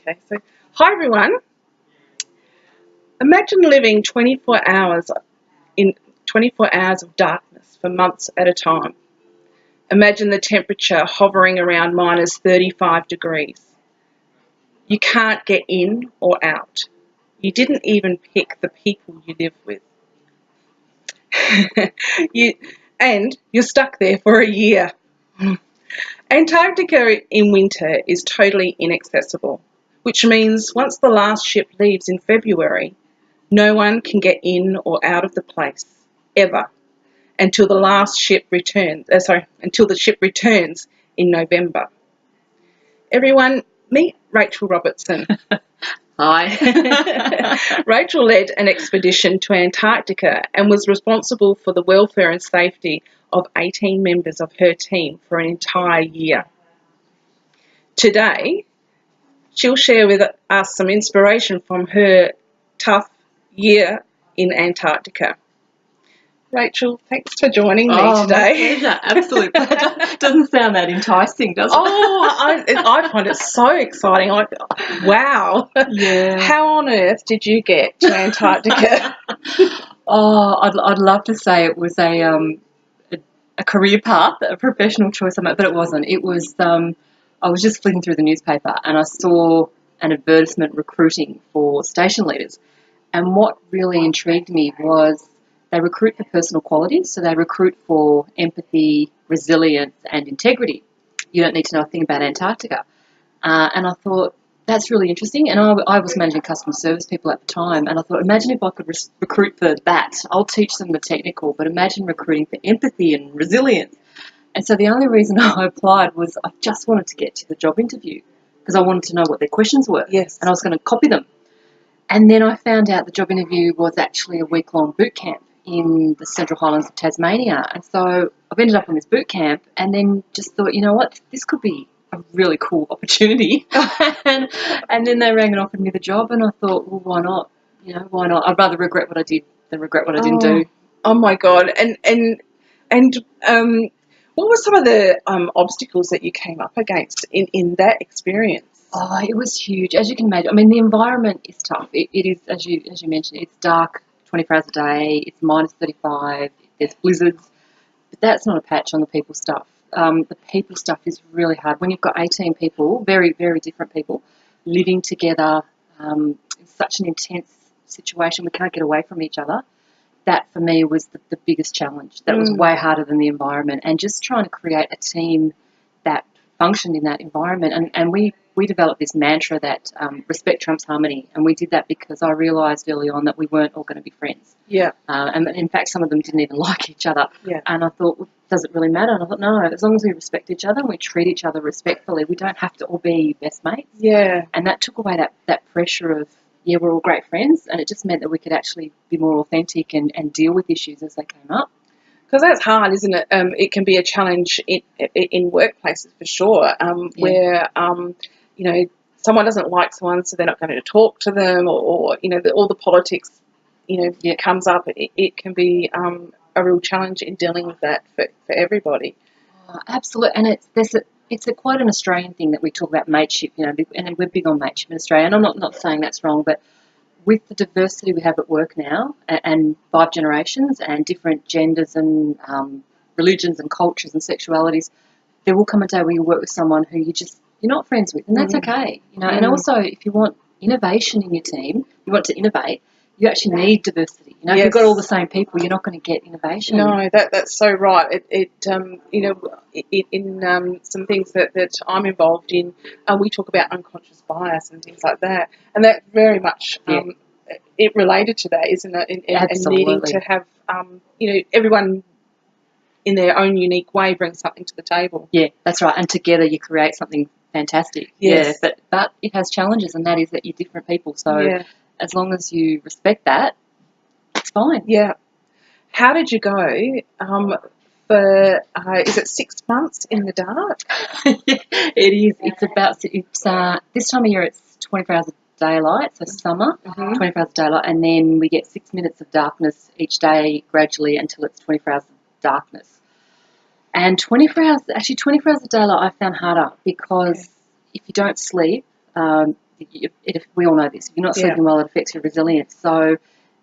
Okay, so hi everyone. Imagine living 24 hours in 24 hours of darkness for months at a time. Imagine the temperature hovering around minus 35 degrees. You can't get in or out. You didn't even pick the people you live with. You're stuck there for a year. Antarctica in winter is totally inaccessible, which means once the last ship leaves in February, no one can get in or out of the place, ever, until until the ship returns in November. Everyone, meet Rachel Robertson. Hi. Rachel led an expedition to Antarctica and was responsible for the welfare and safety of 18 members of her team for an entire year. Today, she'll share with us some inspiration from her tough year in Antarctica. Rachel, thanks for joining me today. My pleasure. Absolute pleasure. Doesn't sound that enticing, does it? I find it so exciting. Like, wow. Yeah. How on earth did you get to Antarctica? I'd love to say it was a career path, a professional choice, but it wasn't. It was I was just flicking through the newspaper and I saw an advertisement recruiting for station leaders. And what really intrigued me was they recruit for personal qualities, so they recruit for empathy, resilience, and integrity. You don't need to know a thing about Antarctica. And I thought, that's really interesting. And I was managing customer service people at the time, and I thought, imagine if I could recruit for that. I'll teach them the technical, but imagine recruiting for empathy and resilience. And so the only reason I applied was I just wanted to get to the job interview because I wanted to know what their questions were. Yes. And I was going to copy them. And then I found out the job interview was actually a week-long boot camp in the Central Highlands of Tasmania. And so I've ended up on this boot camp and then just thought, you know what, this could be a really cool opportunity. and then they rang and offered me the job and I thought, well, why not? You know, why not? I'd rather regret what I did than regret what I didn't do. Oh my God. And what were some of the obstacles that you came up against in that experience? Oh, it was huge. As you can imagine, I mean, the environment is tough. It is, as you mentioned, it's dark 24 hours a day. It's minus 35. There's blizzards. But that's not a patch on the people stuff. The people stuff is really hard. When you've got 18 people, very, very different people, living together, it's such an intense situation. We can't get away from each other. That, for me, was the biggest challenge. That was way harder than the environment. And just trying to create a team that functioned in that environment. And we developed this mantra that respect trumps harmony. And we did that because I realised early on that we weren't all going to be friends. Yeah. And in fact, some of them didn't even like each other. Yeah. And I thought, well, does it really matter? And I thought, no, as long as we respect each other and we treat each other respectfully, we don't have to all be best mates. Yeah. And that took away that pressure of, yeah, we're all great friends. And it just meant that we could actually be more authentic and deal with issues as they came up. Because that's hard, isn't it? It can be a challenge in workplaces for sure, where, you know, someone doesn't like someone, so they're not going to talk to them, or you know, all the politics, you know, comes up. It can be a real challenge in dealing with that for everybody. Oh, absolutely. And it's quite an Australian thing that we talk about mateship, you know, and we're big on mateship in Australia. And I'm not saying that's wrong, but with the diversity we have at work now and 5 generations and different genders and religions and cultures and sexualities, there will come a day where you work with someone who you're not friends with, and that's okay, you know. And also, if you want innovation in your team, you want to innovate, you actually need diversity. You know, if you've got all the same people, you're not going to get innovation. No, that's so right. You know, in some things that I'm involved in, we talk about unconscious bias and things like that, and that very much it related to that, isn't it? And needing to have you know, everyone in their own unique way brings something to the table. Yeah, that's right. And together you create something fantastic. Yes. Yeah, but it has challenges, and that is that you're different people. So as long as you respect that, it's fine. Yeah. How did you go for, is it 6 months in the dark? It is. It's this time of year it's 24 hours of daylight, so summer, 24 hours of daylight, and then we get 6 minutes of darkness each day gradually until it's 24 hours of darkness. And 24 hours of daylight I found harder because if you don't sleep, we all know this. If you're not Yeah. sleeping well, it affects your resilience. So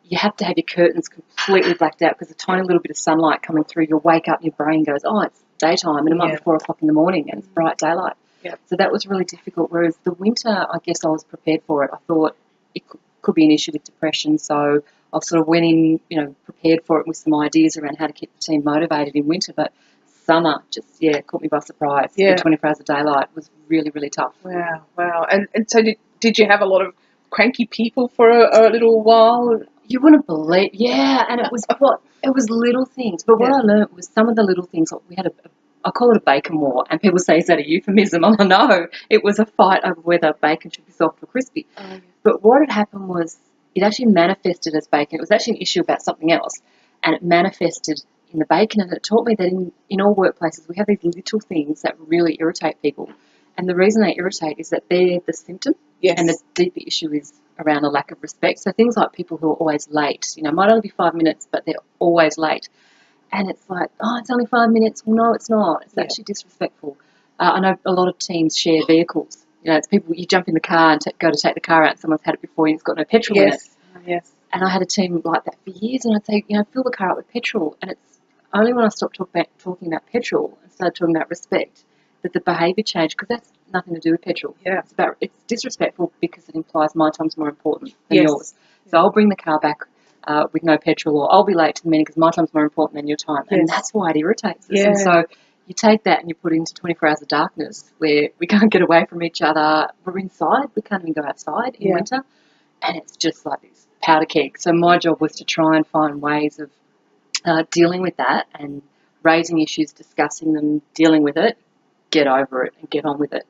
you have to have your curtains completely blacked out because a tiny little bit of sunlight coming through, you'll wake up and your brain goes, oh, it's daytime, and it might be 4 o'clock in the morning and it's bright daylight. Yep. So that was really difficult, whereas the winter, I guess I was prepared for it. I thought it could be an issue with depression, so I sort of went in, prepared for it with some ideas around how to keep the team motivated in winter, but summer just, caught me by surprise. Yeah. The 24 hours of daylight was really, really tough. Wow. And so did you have a lot of cranky people for a little while? You wouldn't believe, and it was little things. But what I learned was some of the little things. We had I call it a bacon war, and people say, is that a euphemism? I know it was a fight over whether bacon should be soft or crispy. Oh. But what had happened was it actually manifested as bacon. It was actually an issue about something else, and it manifested in the bacon. And it taught me that in all workplaces we have these little things that really irritate people. And the reason they irritate is that they're the symptom, and the deeper issue is around a lack of respect. So things like people who are always late, might only be 5 minutes, but they're always late. And it's like, oh, it's only 5 minutes. Well, no, it's not. It's actually disrespectful. I know a lot of teams share vehicles. It's people, you jump in the car and go to take the car out, and someone's had it before you and it's got no petrol in it. Yes. And I had a team like that for years, and I'd say, fill the car up with petrol. And it's only when I stopped talking about petrol and started talking about respect that the behaviour changed, because that's nothing to do with petrol. Yeah. It's disrespectful because it implies my time's more important than yours. So I'll bring the car back with no petrol, or I'll be late to the meeting because my time's more important than your time. And that's why it irritates us. And so you take that and you put it into 24 hours of darkness where we can't get away from each other. We're inside. We can't even go outside in winter. And it's just like this powder keg. So my job was to try and find ways of dealing with that and raising issues, discussing them, dealing with it, get over it and get on with it.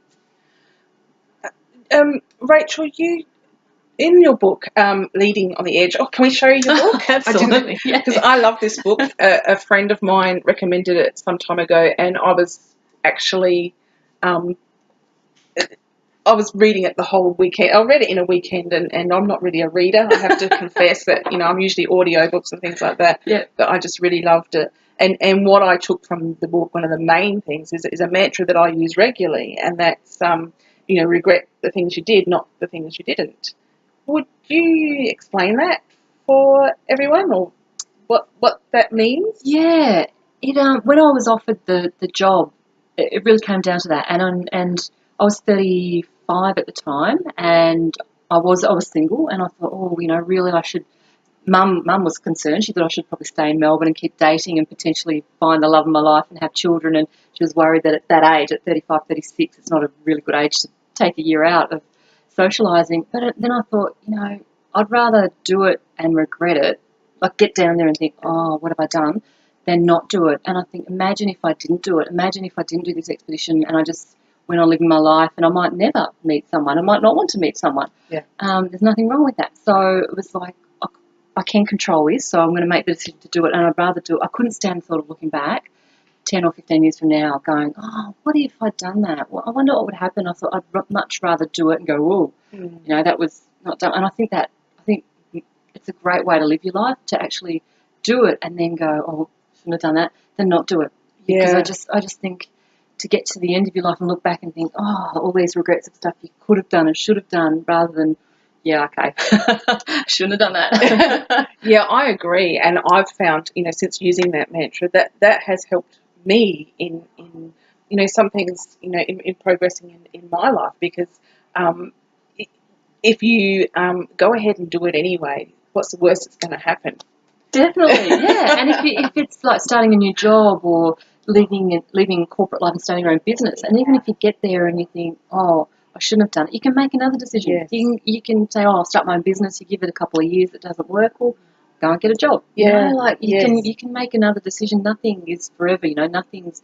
Rachel, you, in your book, Leading on the Edge, can we show you your book? Absolutely, because I love this book. A friend of mine recommended it some time ago, and I was actually, I was reading it the whole weekend. I read it in a weekend, and I'm not really a reader. I have to confess that, I'm usually audiobooks and things like that. Yeah. But I just really loved it. And what I took from the book, one of the main things, is a mantra that I use regularly, and that's, regret the things you did, not the things you didn't. Would you explain that for everyone, or what that means? Yeah. When I was offered the job, it really came down to that. And I was 35 at the time, and I was single, and I thought, really I should. Mum was concerned. She thought I should probably stay in Melbourne and keep dating and potentially find the love of my life and have children. And she was worried that at that age, at 35, 36, it's not a really good age to take a year out of socialising. But then I thought, I'd rather do it and regret it, like get down there and think, oh, what have I done, than not do it. And I think, imagine if I didn't do it. Imagine if I didn't do this expedition and I just went on living my life, and I might never meet someone. I might not want to meet someone. Yeah. There's nothing wrong with that. So it was like, I can control this, so I'm going to make the decision to do it, and I'd rather do it. I couldn't stand sort of looking back 10 or 15 years from now going, oh, what if I'd done that? Well, I wonder what would happen. I thought I'd much rather do it and go, oh, that was not done. And I think it's a great way to live your life, to actually do it and then go, oh, shouldn't have done that, than not do it. Because I just think to get to the end of your life and look back and think, oh, all these regrets of stuff you could have done and should have done, rather than, yeah, okay, shouldn't have done that. Yeah, I agree, and I've found, since using that mantra, that has helped me in some things, in progressing in my life, because if you go ahead and do it anyway, what's the worst that's going to happen? Definitely, yeah. And if it's like starting a new job or leaving corporate life and starting your own business, and even if you get there and you think, oh, I shouldn't have done it, you can make another decision. Yes. You can say, oh, I'll start my own business. You give it a couple of years, it doesn't work, well, go and get a job. Yeah. You can make another decision. Nothing is forever. Nothing's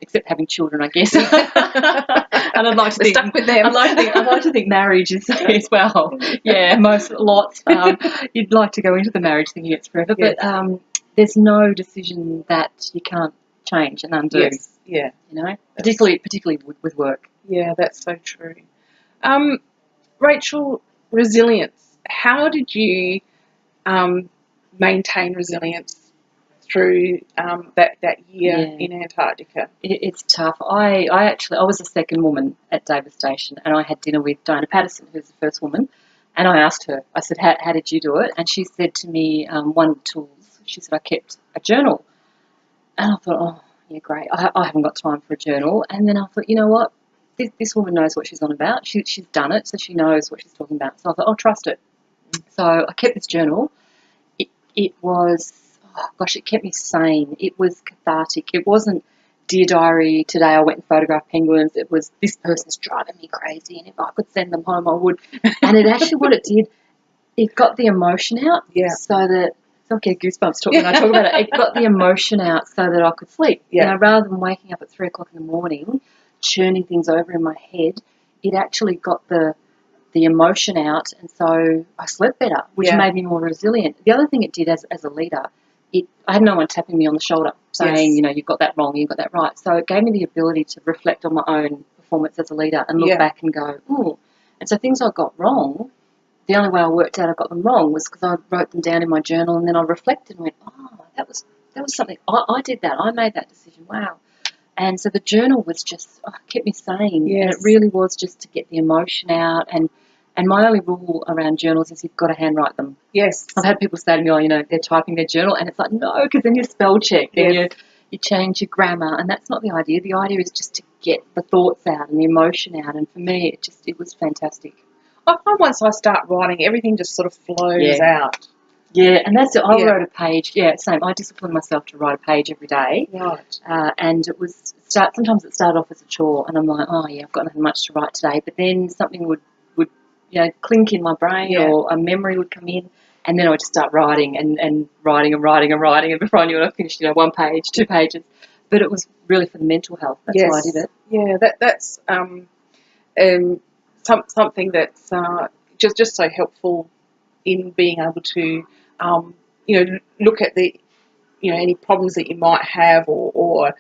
except having children, I guess. And I'd like to think stuck with them. I'd like to think marriage is as well. Yeah, lots. You'd like to go into the marriage thinking it's forever, Yes. but there's no decision that you can't change and undo. Yes. Yeah. Particularly with work. Yeah, that's so true. Rachel, resilience. How did you maintain resilience through that year Yeah. in Antarctica? It's tough. I was the second woman at Davis Station, and I had dinner with Diana Patterson, who's the first woman, and I asked her, I said, how did you do it? And she said to me, one of the tools, she said, I kept a journal. And I thought, oh, yeah, great. I haven't got time for a journal. And then I thought, you know what? This woman knows what she's on about. She's done it, so she knows what she's talking about. So I thought, I'll trust it. So I kept this journal. It was, oh gosh, it kept me sane. It was cathartic. It wasn't, dear diary, today I went and photographed penguins. It was, this person's driving me crazy, and if I could send them home, I would. And it actually, what it did, it got the emotion out, Yeah. so that, I get goosebumps talking when I talk about it. It got the emotion out so that I could sleep. Yeah. You know, rather than waking up at 3 o'clock in the morning, churning things over in my head, it actually got the emotion out, and so I slept better, which Yeah. made me more resilient. The other thing it did as a leader, I had no one tapping me on the shoulder saying, Yes. you know, you've got that wrong, you've got that right. So it gave me the ability to reflect on my own performance as a leader and look Yeah. back and go, ooh. And so things I got wrong, the only way I worked out I got them wrong was because I wrote them down in my journal, and then I reflected and went, oh, that was something, I did that, I made that decision, wow. And so the journal was just, kept me sane. Yes. And it really was just to get the emotion out. And my only rule around journals is you've got to handwrite them. Yes. I've had people say to me, oh, you know, they're typing their journal, and it's like, no, because then you spell check, then Yes. you change your grammar, and that's not the idea. The idea is just to get the thoughts out and the emotion out. And for me, it was fantastic. I find once I start writing, everything just sort of flows Yeah. out. Yeah, and that's it. I Yeah. wrote a page. Yeah, same. I disciplined myself to write a page every day. Right. And it was sometimes it started off as a chore, and I'm like, oh yeah, I've got nothing much to write today. But then something would clink in my brain, Yeah. or a memory would come in, and then I would just start writing and writing and writing and writing, and before I knew it, I finished 1 page, 2 pages. But it was really for the mental health. That's Yes. why I did it. Yeah, that's something that's just so helpful in being able to look at the any problems that you might have, or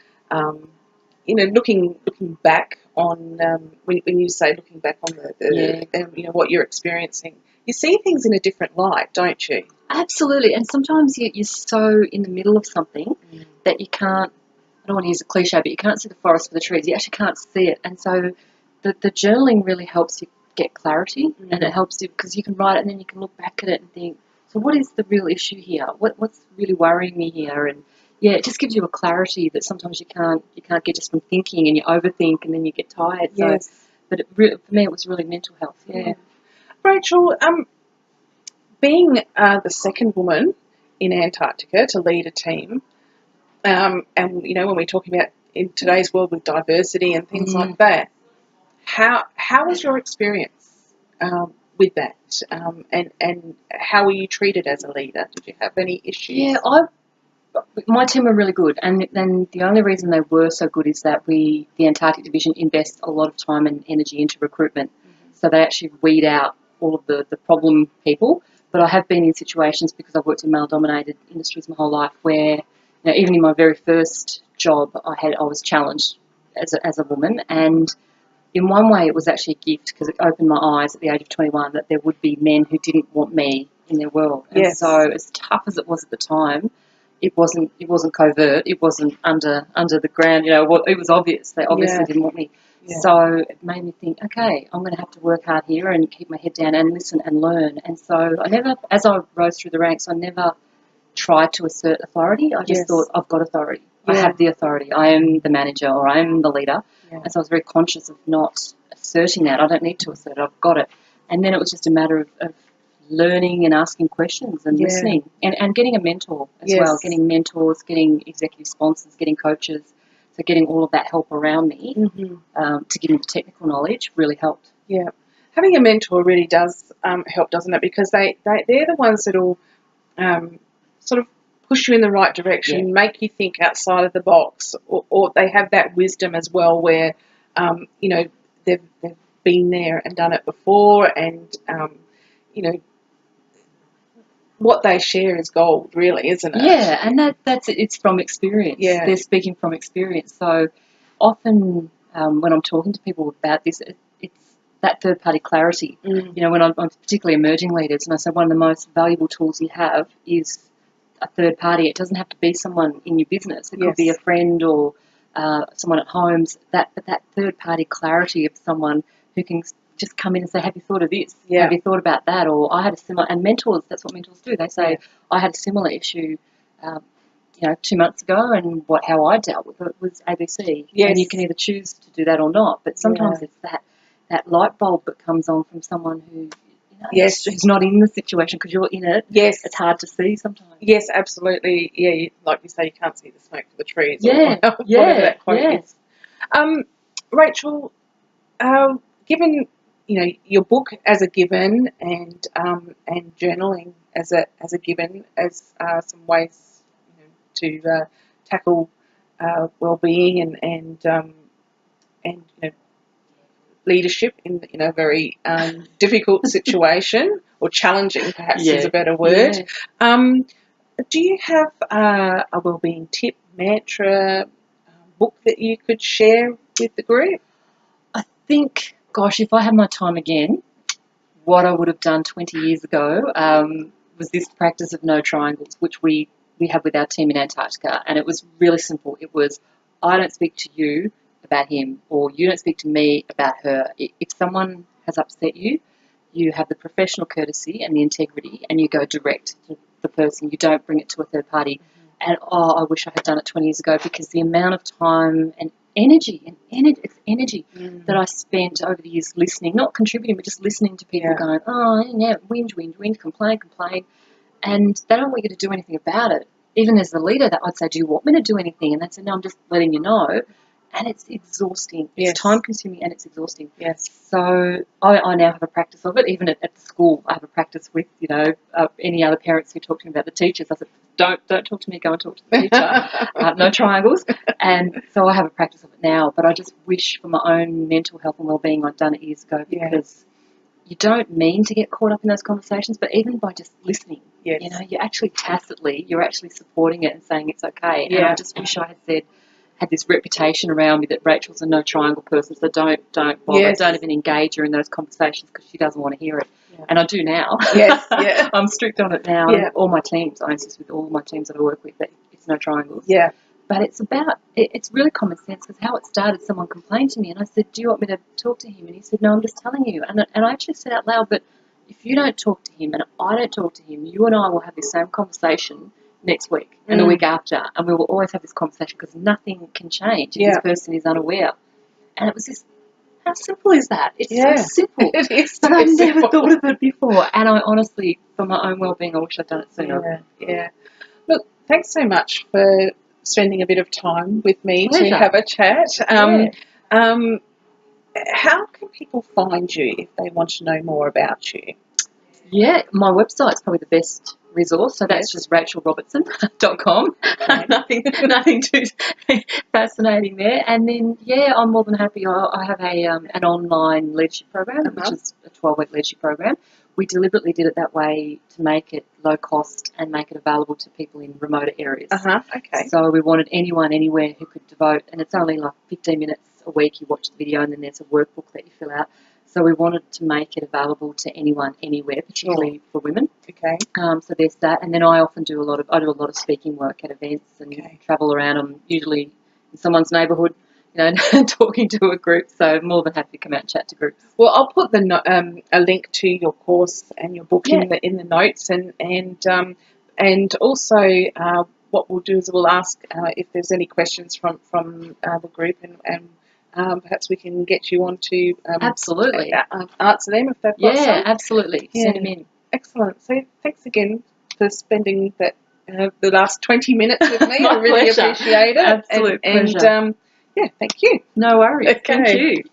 looking back on when you say looking back on the what you're experiencing, you see things in a different light, don't you? Absolutely. And sometimes you're so in the middle of something that you can't, I don't want to use a cliche, but you can't see the forest for the trees. You actually can't see it. And so the journaling really helps you get clarity, and it helps you because you can write it and then you can look back at it and think, so what is the real issue here? What's really worrying me here? And yeah, it just gives you a clarity that sometimes you can't get just from thinking, and you overthink and then you get tired. Yes. So, but for me, it was really mental health. Yeah. Rachel, being the second woman in Antarctica to lead a team, and when we're talking about in today's world with diversity and things like that, how was your experience with that, and how were you treated as a leader? Did you have any issues? Yeah, my team were really good, and the only reason they were so good is that the Antarctic Division invests a lot of time and energy into recruitment, so they actually weed out all of the problem people. But I have been in situations, because I've worked in male-dominated industries my whole life, where even in my very first job, I was challenged as a woman, and in one way it was actually a gift, because it opened my eyes at the age of 21 that there would be men who didn't want me in their world. And Yes. so as tough as it was at the time, it wasn't covert, it wasn't under the ground, it was obvious. They obviously didn't want me. Yeah. So it made me think, okay, I'm going to have to work hard here and keep my head down and listen and learn. And so as I rose through the ranks, I never tried to assert authority. I just thought, I've got authority. I have the authority. I am the manager, or I am the leader. Yeah. And so I was very conscious of not asserting that. I don't need to assert it. I've got it. And then it was just a matter of learning and asking questions and listening, and getting a mentor as well, getting mentors, getting executive sponsors, getting coaches. So getting all of that help around me to give me the technical knowledge really helped. Yeah. Having a mentor really does help, doesn't it? Because they're the ones that will sort of push you in the right direction, make you think outside of the box, or they have that wisdom as well where, they've been there and done it before, and, what they share is gold, really, isn't it? Yeah, and it's from experience. Yeah. They're speaking from experience. So often when I'm talking to people about this, it's that third-party clarity. When I'm particularly emerging leaders, and I say one of the most valuable tools you have is a third party. It doesn't have to be someone in your business. It could be a friend or someone at home. But that third party clarity of someone who can just come in and say, have you thought of this? Yeah. Have you thought about that? Or I had a similar, and mentors, that's what mentors do. They say, I had a similar issue 2 months ago, and how I dealt with it was ABC. Yes. And you can either choose to do that or not. But sometimes it's that light bulb that comes on from someone who, who's not in the situation, because you're in it. Yes. It's hard to see sometimes. Yes, absolutely. Yeah, like you say, you can't see the smoke for the trees. Yeah, or whatever that quote is. Rachel, given your book as a given and journaling as a given as some ways to tackle well-being and leadership in a very difficult situation, or challenging perhaps is a better word. Do you have a wellbeing tip, mantra, book that you could share with the group? I think, gosh, if I had my time again, what I would have done 20 years ago was this practice of no triangles, which we have with our team in Antarctica. And it was really simple. It was, I don't speak to you about him, or you don't speak to me about her. If someone has upset you, you have the professional courtesy and the integrity, and you go direct to the person. You don't bring it to a third party. And, I wish I had done it 20 years ago, because the amount of time and energy that I spent over the years listening, not contributing, but just listening to people going, whinge, complain. And they don't want you to do anything about it. Even as the leader, that I'd say, do you want me to do anything? And they'd say, no, I'm just letting you know. And it's exhausting. It's time-consuming and it's exhausting. Yes. So I now have a practice of it. Even at the school, I have a practice with, any other parents who talk to me about the teachers. I said, don't talk to me, go and talk to the teacher. No triangles. And so I have a practice of it now. But I just wish for my own mental health and well-being I'd done it years ago, because you don't mean to get caught up in those conversations, but even by just listening, you're actually tacitly, you're actually supporting it and saying it's okay. And I just wish I had this reputation around me that Rachel's a no triangle person, so don't bother, don't even engage her in those conversations, because she doesn't want to hear it. And I do now. I'm strict on it now. All my teams, I insist with all my teams that I work with that it's no triangles. But it's really common sense, because how it started, someone complained to me and I said, do you want me to talk to him? And he said, no, I'm just telling you. And I actually said out loud, but if you don't talk to him and I don't talk to him, you and I will have this same conversation next week and the week after, and we will always have this conversation, because nothing can change if this person is unaware. And it was just, how simple is that? It's so simple. It is. But I've never thought of it before. And I honestly, for my own well-being, I wish I'd done it sooner. Look, thanks so much for spending a bit of time with me Pleasure. to have a chat. How can people find you if they want to know more about you? Yeah, my website's probably the best resource. So that's just rachelrobertson.com. nothing too fascinating there. And then, I'm more than happy. I have an online leadership program, which is a 12-week leadership program. We deliberately did it that way to make it low cost and make it available to people in remote areas. Okay. So we wanted anyone, anywhere who could devote, and it's only like 15 minutes a week. You watch the video and then there's a workbook that you fill out. So we wanted to make it available to anyone, anywhere, particularly for women. Okay. So there's that, and then I often do a lot of speaking work at events and travel around. I'm usually in someone's neighbourhood, talking to a group. So more than happy to come out and chat to groups. Well, I'll put a link to your course and your book in the notes, and also what we'll do is we'll ask if there's any questions from the group, and perhaps we can get you on to absolutely answer them if they've got some. Absolutely. Send them in. Excellent. So thanks again for spending the last 20 minutes with me. I really pleasure. appreciate it. Absolute pleasure. And thank you. No worries. Okay. Thank you.